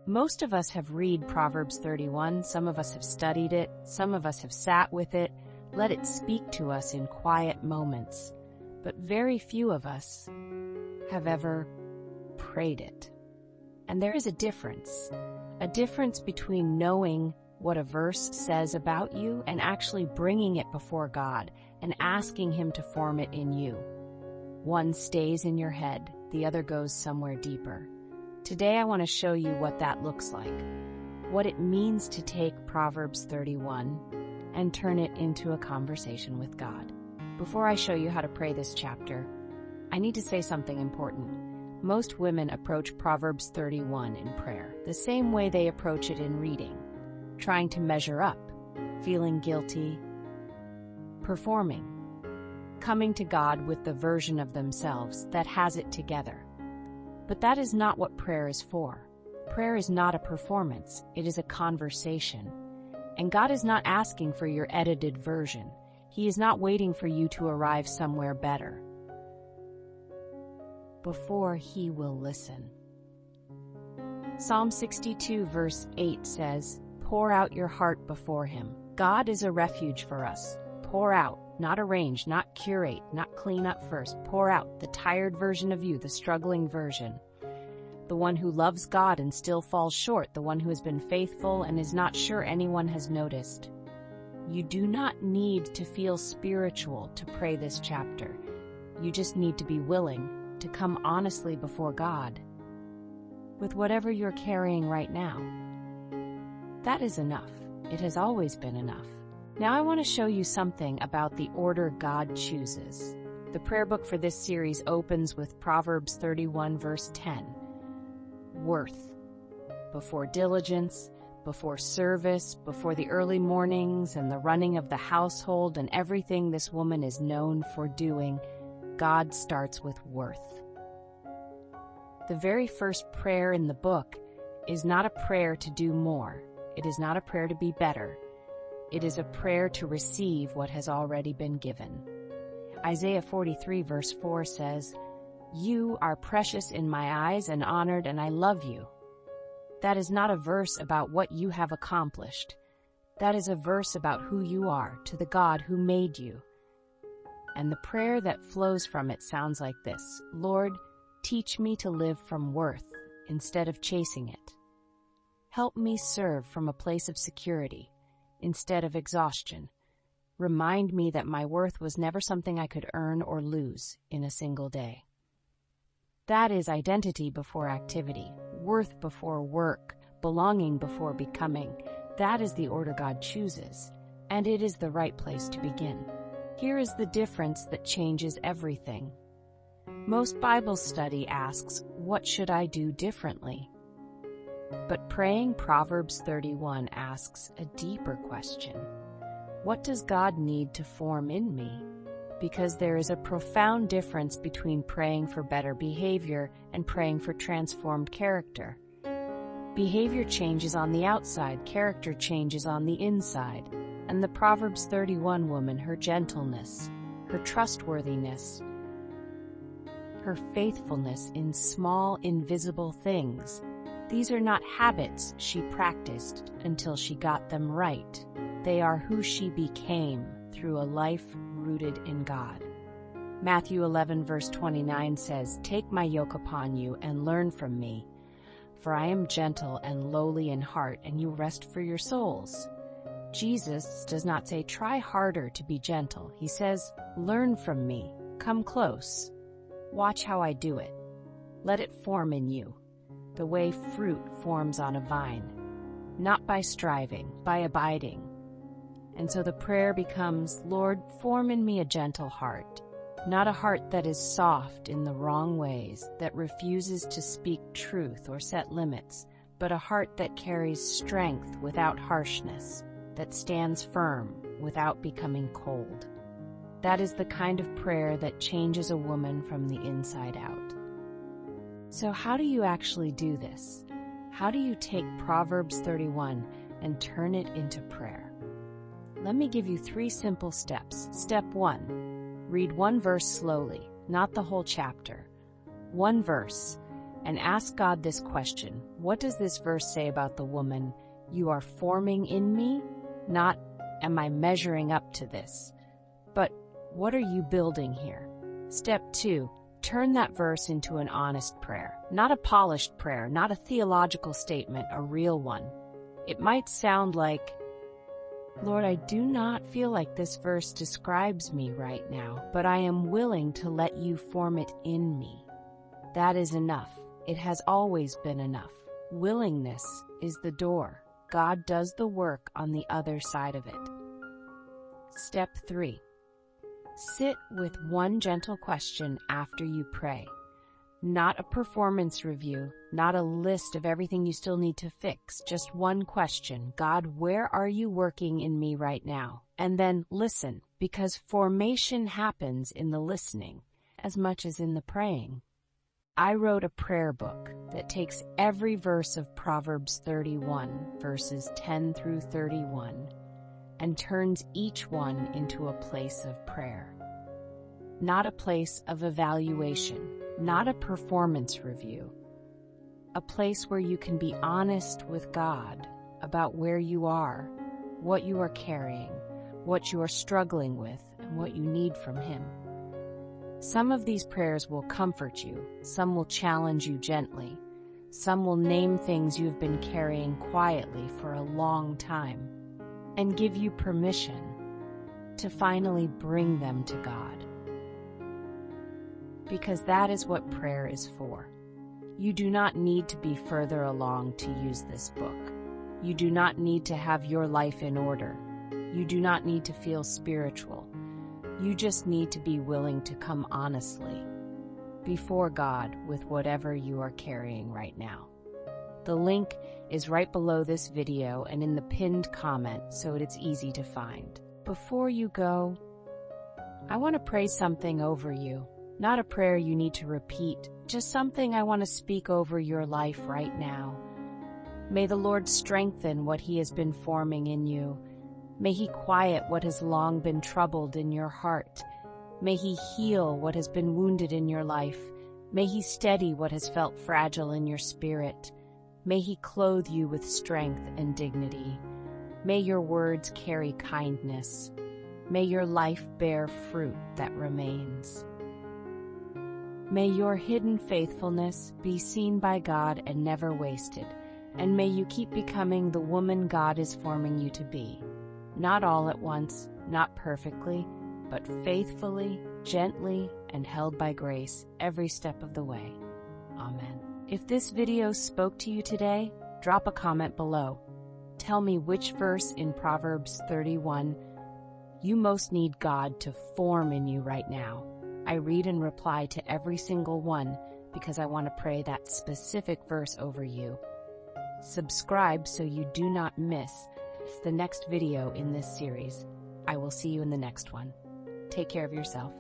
Most of us have read Proverbs 31, some of us have studied it, some of us have sat with it, let it speak to us in quiet moments, but very few of us have ever prayed it. And there is a difference between knowing what a verse says about you and actually bringing it before God and asking Him to form it in you. One stays in your head, the other goes somewhere deeper. Today I want to show you what that looks like, what it means to take Proverbs 31 and turn it into a conversation with God. Before I show you how to pray this chapter, I need to say something important. Most women approach Proverbs 31 in prayer the same way they approach it in reading, trying to measure up, feeling guilty, performing, coming to God with the version of themselves that has it together. But that is not what prayer is for. Prayer is not a performance, it is a conversation. And God is not asking for your edited version. He is not waiting for you to arrive somewhere better before He will listen. Psalm 62 verse 8 says, "Pour out your heart before Him." God is a refuge for us. Pour out, not arrange, not curate, not clean up first. Pour out the tired version of you, the struggling version. The one who loves God and still falls short, the one who has been faithful and is not sure anyone has noticed. You do not need to feel spiritual to pray this chapter. You just need to be willing to come honestly before God with whatever you're carrying right now. That is enough. It has always been enough. Now I want to show you something about the order God chooses. The prayer book for this series opens with Proverbs 31 verse 10. Worth. Before diligence, before service, before the early mornings and the running of the household and everything this woman is known for doing, God starts with worth. The very first prayer in the book is not a prayer to do more. It is not a prayer to be better. It is a prayer to receive what has already been given. Isaiah 43 verse 4 says, "You are precious in my eyes and honored, and I love you." That is not a verse about what you have accomplished. That is a verse about who you are to the God who made you. And the prayer that flows from it sounds like this: Lord, teach me to live from worth instead of chasing it. Help me serve from a place of security instead of exhaustion. Remind me that my worth was never something I could earn or lose in a single day. That is identity before activity, worth before work, belonging before becoming. That is the order God chooses, and it is the right place to begin. Here is the difference that changes everything. Most Bible study asks, what should I do differently? But praying Proverbs 31 asks a deeper question. What does God need to form in me? Because there is a profound difference between praying for better behavior and praying for transformed character. Behavior changes on the outside, character changes on the inside. And the Proverbs 31 woman, her gentleness, her trustworthiness, her faithfulness in small, invisible things, these are not habits she practiced until she got them right. They are who she became through a life rooted in God. Matthew 11 verse 29 says, "Take my yoke upon you and learn from me, for I am gentle and lowly in heart, and you will rest for your souls." Jesus does not say, try harder to be gentle. He says, learn from me, come close, watch how I do it. Let it form in you, the way fruit forms on a vine, not by striving, by abiding. And so the prayer becomes, Lord, form in me a gentle heart, not a heart that is soft in the wrong ways, that refuses to speak truth or set limits, but a heart that carries strength without harshness, that stands firm without becoming cold. That is the kind of prayer that changes a woman from the inside out. So how do you actually do this? How do you take Proverbs 31 and turn it into prayer? Let me give you 3 simple steps. Step 1, read one verse slowly, not the whole chapter. One verse, and ask God this question. What does this verse say about the woman you are forming in me? Not, am I measuring up to this? But, what are you building here? Step 2. Turn that verse into an honest prayer. Not a polished prayer, not a theological statement, a real one. It might sound like, Lord, I do not feel like this verse describes me right now, but I am willing to let you form it in me. That is enough. It has always been enough. Willingness is the door. God does the work on the other side of it. Step 3. Sit with one gentle question after you pray. Not a performance review, not a list of everything you still need to fix, just one question. God, where are you working in me right now? And then listen, because formation happens in the listening as much as in the praying. I wrote a prayer book that takes every verse of Proverbs 31, verses 10 through 31, and turns each one into a place of prayer. Not a place of evaluation, not a performance review. A place where you can be honest with God about where you are, what you are carrying, what you are struggling with, and what you need from Him. Some of these prayers will comfort you, some will challenge you gently, some will name things you have been carrying quietly for a long time, and give you permission to finally bring them to God. Because that is what prayer is for. You do not need to be further along to use this book. You do not need to have your life in order. You do not need to feel spiritual. You just need to be willing to come honestly before God with whatever you are carrying right now. The link is right below this video and in the pinned comment so it's easy to find. Before you go, I want to pray something over you. Not a prayer you need to repeat, just something I want to speak over your life right now. May the Lord strengthen what He has been forming in you. May He quiet what has long been troubled in your heart. May He heal what has been wounded in your life. May He steady what has felt fragile in your spirit. May He clothe you with strength and dignity. May your words carry kindness. May your life bear fruit that remains. May your hidden faithfulness be seen by God and never wasted, and may you keep becoming the woman God is forming you to be. Not all at once, not perfectly, but faithfully, gently, and held by grace every step of the way. Amen. If this video spoke to you today, drop a comment below. Tell me which verse in Proverbs 31 you most need God to form in you right now. I read and reply to every single one because I want to pray that specific verse over you. Subscribe so you do not miss the next video in this series. I will see you in the next one. Take care of yourself.